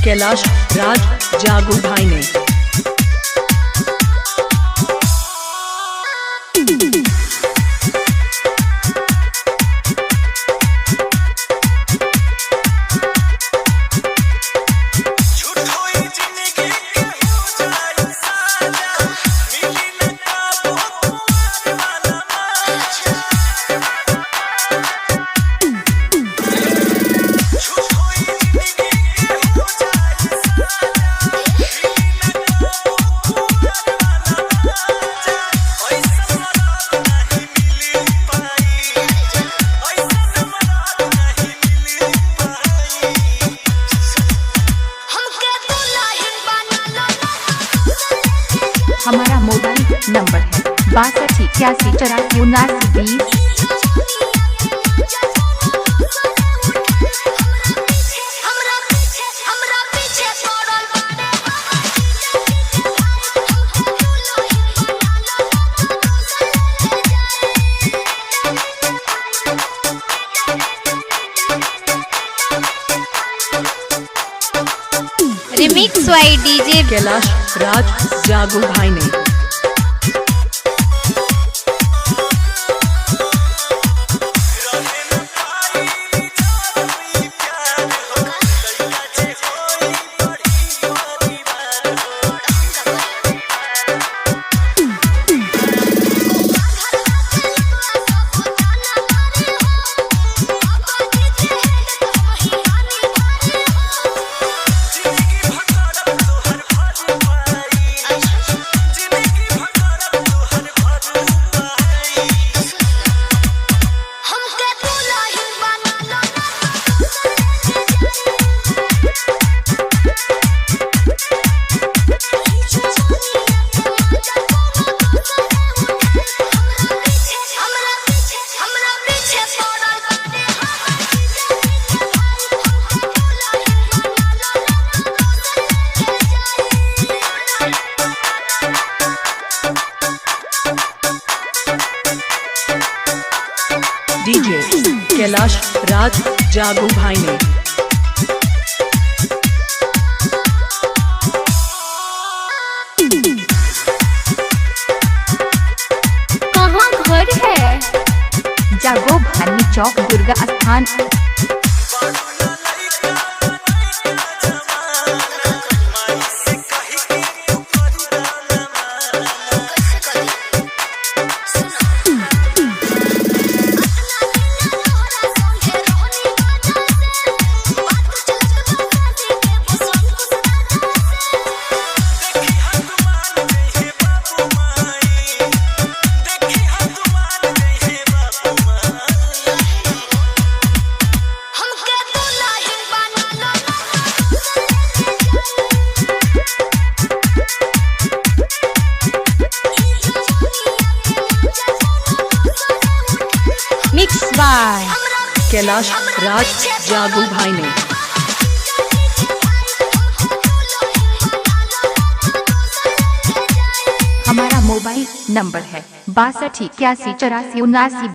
कैलाश राज जागू भाई ने हमारा मोबाइल नंबर है 6281847920। रिमिक्स वाई डीजे कैलाश राज जागू भाई ने डीजे कैलाश राज जागू भाई ने कहाँ घर है? जागो भानी चौक दुर्गा स्थान। मिक्स बाय कैलाश राज जागू भाई ने हमारा मोबाइल नंबर है 6281847920।